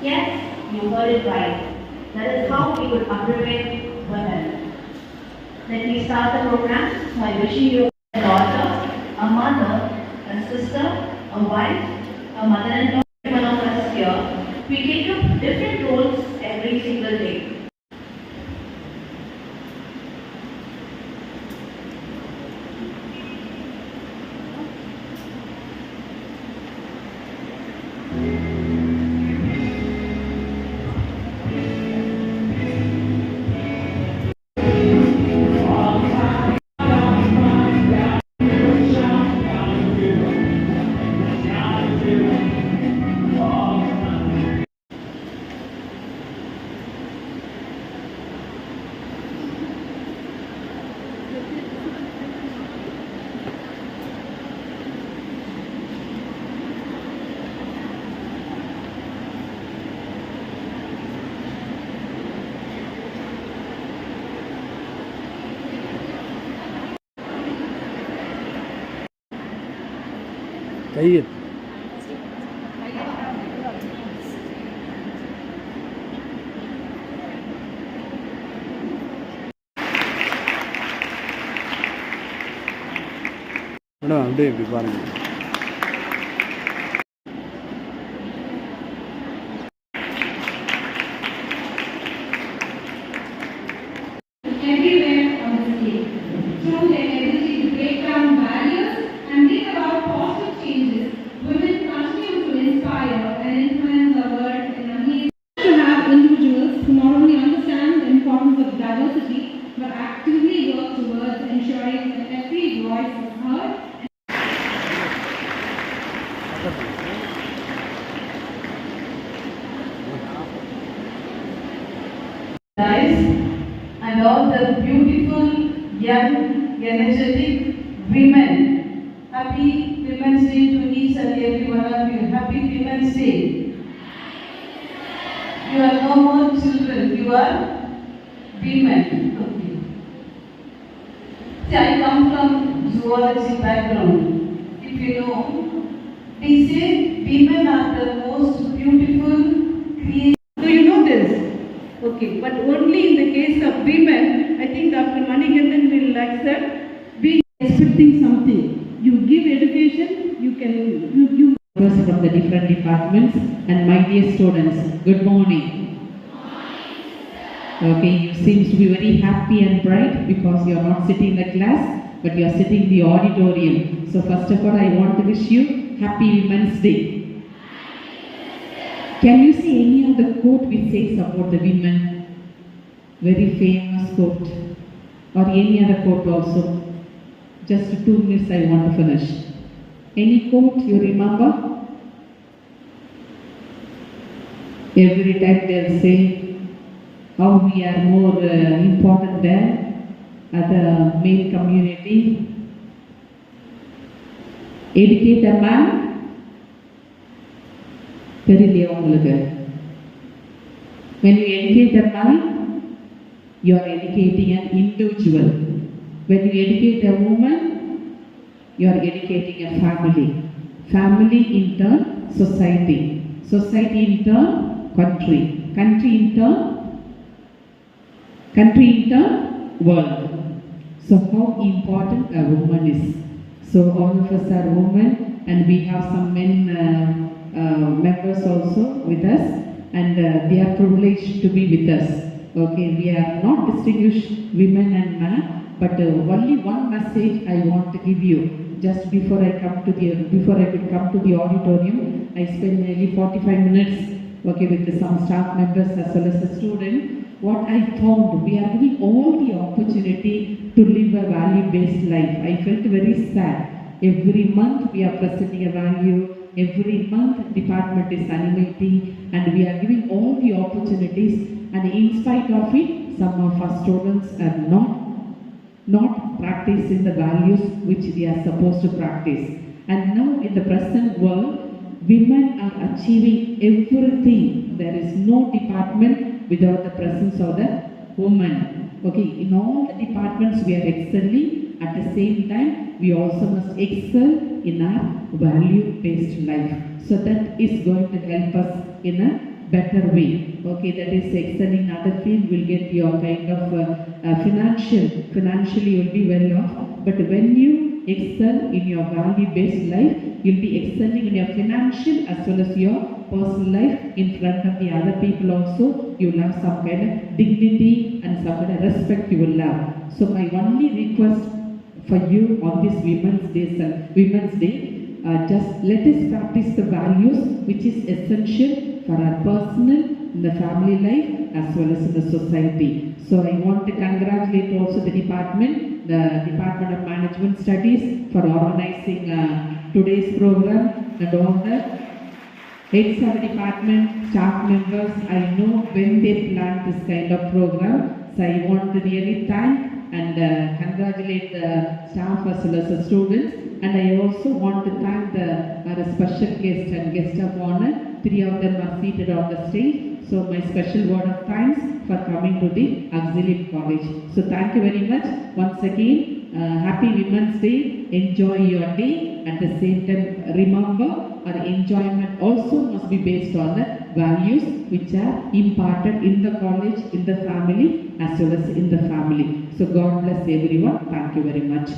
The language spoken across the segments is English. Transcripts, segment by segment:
Yes, you heard it right. That is how we would upgrade women. Let me start the program by wishing you a daughter, a mother, a sister, a wife, a mother-in-law. One of us here, we take up different roles every single day. طيب madam அப்படியே இப்படி பாருங்கள். Everywhere on the stage, through their ability to break down barriers and bring about positive changes, women continue to inspire and influence the world in a way to have individuals who not only understand the importance of diversity but actively work towards ensuring that every voice is heard. Guys, and all the beautiful, young, energetic women. Happy Women's Day to each and every one of you. Happy Women's Day. You are no more children, you are women. Okay. See, I come from zoology background. If you know, we say women are the most beautiful creation. Do you know this? Okay, but only in the case of women, I think Dr. Manikandan will accept, be expecting something. You give education, you can, you from the different departments and my dear students, good morning. Okay, you seem to be very happy and bright because you are not sitting in the class, but you are sitting in the auditorium. So first of all, I want to wish you Happy Women's Day. Can you see any of the quote which says about the women? Very famous quote. Or any other quote also? Just 2 minutes I want to finish. Any quote you remember? Every time they'll say how we are more important than other male community. Educate a man. தெரியலையா உங்களுக்கு? When you educate a man, you are educating an individual. When you educate a woman, you are educating a family. Family in turn, society. Society in turn, country. Country in turn, world. So how important a woman is. So all of us are women and we have some men members also with us, and they are privileged to be with us. Okay, we are not distinguished women and men, but only one message I want to give you. Just before I could come to the auditorium, I spent nearly 45 minutes working with some staff members as well as a student. What I found, we are giving all the opportunity to live a value-based life. I felt very sad. Every month we are presenting a value. Every month department is animating and we are giving all the opportunities, and in spite of it, some of our students are not practicing the values which they are supposed to practice. And now in the present world, women are achieving everything. There is no department without the presence of the woman. Okay, in all the departments we are excelling. At the same time, we also must excel in our value-based life. So that is going to help us in a better way. Okay, that is excelling other field will get your kind of financially you'll be well off. But when you excel in your value-based life, you'll be excelling in your financial as well as your personal life in front of the other people also. You'll have some kind of dignity and some kind of respect you will have. So my only request for you on this Women's Day, just let us practice the values which is essential for our personal, in the family life as well as in the society. So I want to congratulate also the Department of Management Studies for organizing today's program, and all the heads of the department, staff members. I know when they planned this kind of program, so I want to really thank and congratulate the staff as well as the students. And I also want to thank our special guest and guest of honor. 3 of them are seated on the stage. So my special word of thanks for coming to the AUXILIUM College. So thank you very much. Once again, happy Women's Day. Enjoy your day. At the same time, remember our enjoyment also must be based on the values which are imparted in the college, in the family as well as in the family. So God bless everyone. Thank you very much.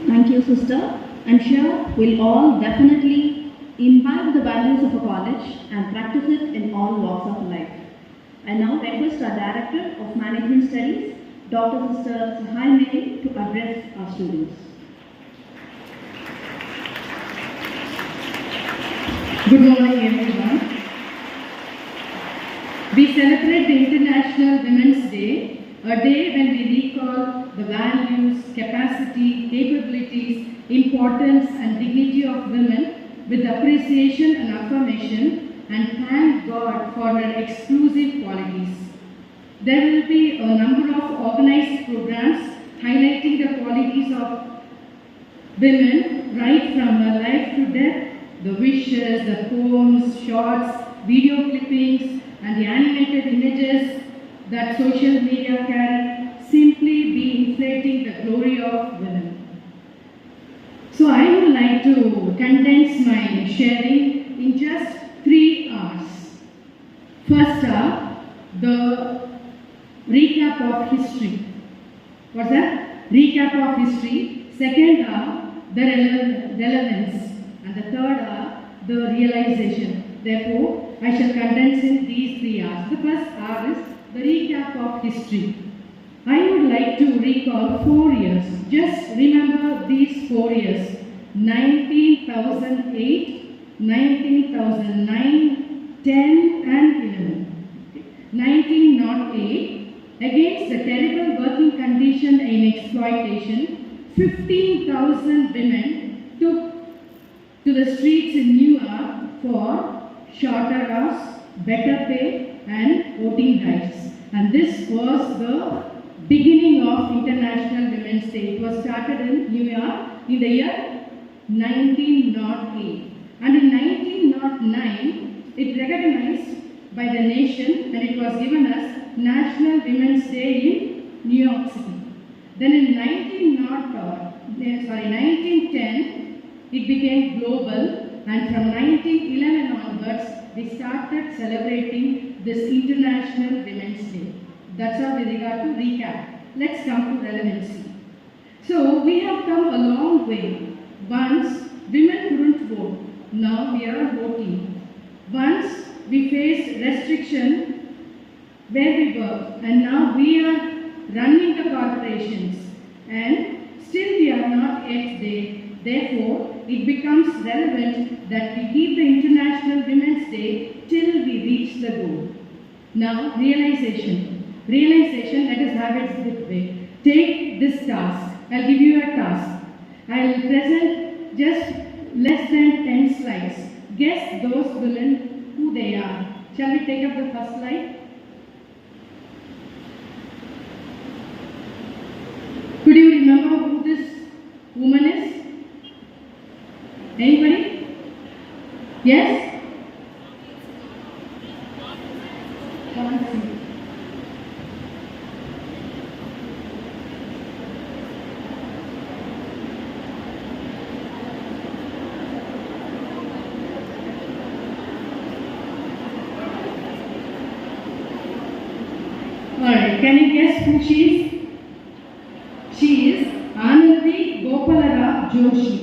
Thank you, sister. I'm sure we'll all definitely imbibe the values of a college and practice it in all walks of life. I now request our Director of Management Studies, Dr. Sister Sahai Mary, to address our students. Good morning, everyone. We celebrate the International Women's Day, a day when we recall the values, capacity, capabilities, importance and dignity of women with appreciation and affirmation, and thank God for their exclusive qualities. There will be a number of organized programs highlighting the qualities of women right from her life to death. The wishes, the poems, shorts, video clippings and the animated images that social media carry simply be inflating the glory of women. So I would like to condense my sharing in just 3 hours. First up, the recap of history. What's that? Recap of history. Second up, the relevance. And the third are the realization. Therefore, I shall condense in these 3 hours. The first hour is the recap of history. I would like to recall 4 years. Just remember these 4 years. 19,008, 19,009, 10 and 11. 1908, against the terrible working condition and exploitation, 15,000 women took to the streets in New York for shorter hours, better pay and voting rights. And this was the beginning of International Women's Day. It was started in New York in the year 1908. And in 1909, it recognized by the nation and it was given as National Women's Day in New York City. Then in 1910, it became global, and from 1911 onwards, we started celebrating this International Women's Day. That's all with regard to recap. Let's come to relevancy. So we have come a long way. Once women couldn't vote, now we are voting. Once we faced restriction where we work, and now we are running the corporations, and still we are not yet there. Therefore, it becomes relevant that we keep the International Women's Day till we reach the goal. Now, realization. Realization, let us have it this way. Take this task. I'll give you a task. I'll present just less than 10 slides. Guess those women who they are. Shall we take up the first slide? Could you remember who this woman is? Anybody? Yes? can you guess who she is? She is Anandi Gopalara Joshi.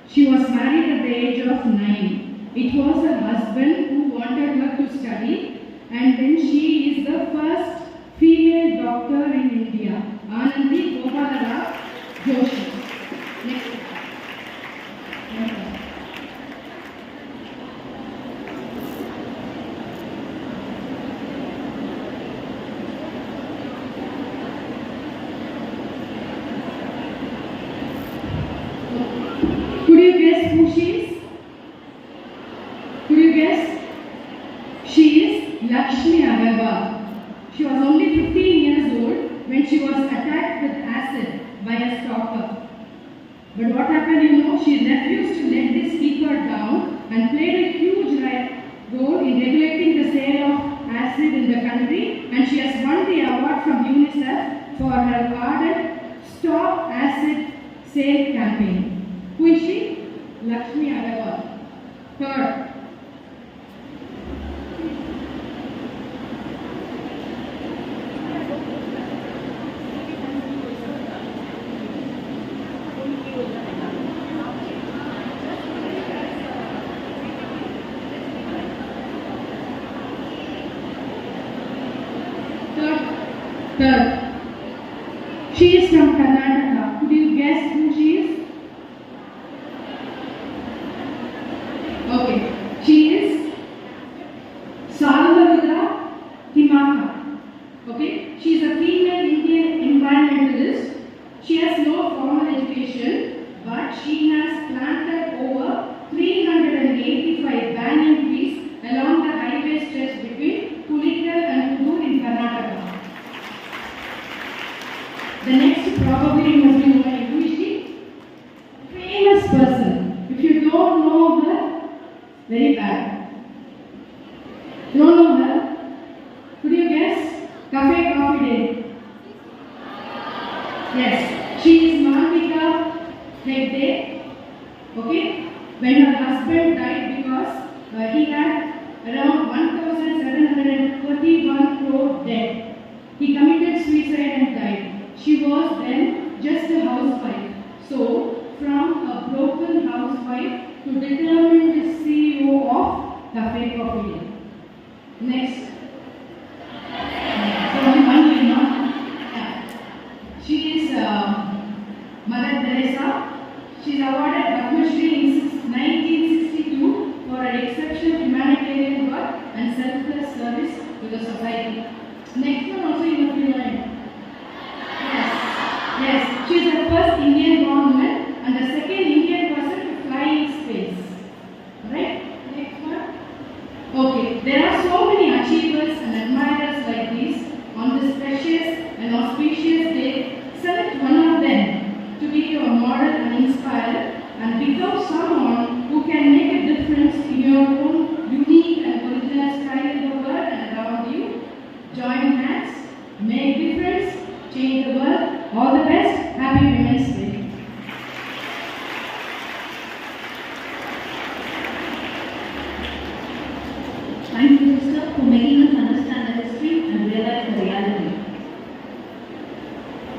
She was married at the age of 9. It was her husband who wanted her to study, and then she is the first female doctor in India. Anandi Gopalara Joshi. Next. Could you guess who she is? Could you guess? She is Lakshmi Agarwal. She was only 15 years old when she was attacked with acid by a stalker. But what happened, she refused to let this keep her down and played a huge role in regulating the sale of acid in the country, and she has won the award from UNICEF for her ardent Stop Acid Sale campaign. Who is she? Lakshmi Agarwal. Third. Third. She is from Karnataka. Could you guess who she is? Okay. She is Salvarudra Himaka. Okay. She is a female Indian environmentalist. She has no formal education, but she has planted over 385 banyan trees along the highway stretch between Pulikal and Pudur in Karnataka. The next probably you must be knowing who is she? Famous person. If you don't know her, very bad. You don't know her? Could you guess? Cafe Coffee Day. Yes, she is Malvika Hegde. Okay? When her husband died because he had around 1,731 crore debt. He committed suicide and died. She was then just a housewife. So, from a broken housewife to determined CEO of Cafe Coffee Day. Next. So, only one will not. Yeah. She is Mother Teresa. She is awarded Padma Shri in 1962 for her exceptional humanitarian work and selfless service to the society. Next one also you must be knowing. Yes, she is the first Indian born woman and the second Indian person to fly in space. Right? Next one. Okay, there are so many achievers and admirers like these on this precious and auspicious day. Select one of them to be your model and inspire and become someone who can make a difference in your own unique and original style in the world and around you. Join hands, make difference, change the world. All the best. Happy Women's Day. Thank you, sister, for making us understand the history and realize the reality.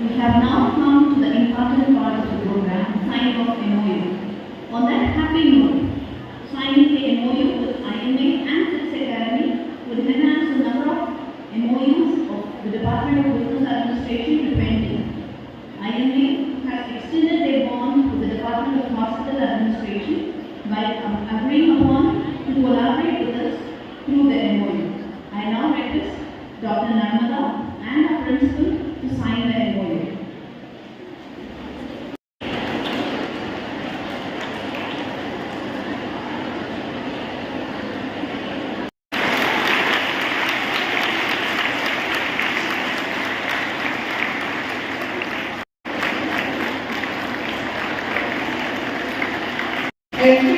We have now come to the important part of the program, signing of MOU. On that happy note, signing the MOU with IMA and SIPS Academy would enhance the number of MOUs of the Department of Business Administration to 20. IMA has extended their bond with the Department of Hospital Administration by agreeing upon to collaborate with us through the MOU. I now request Dr. Narmada and our principal to sign the MOU. Thank you.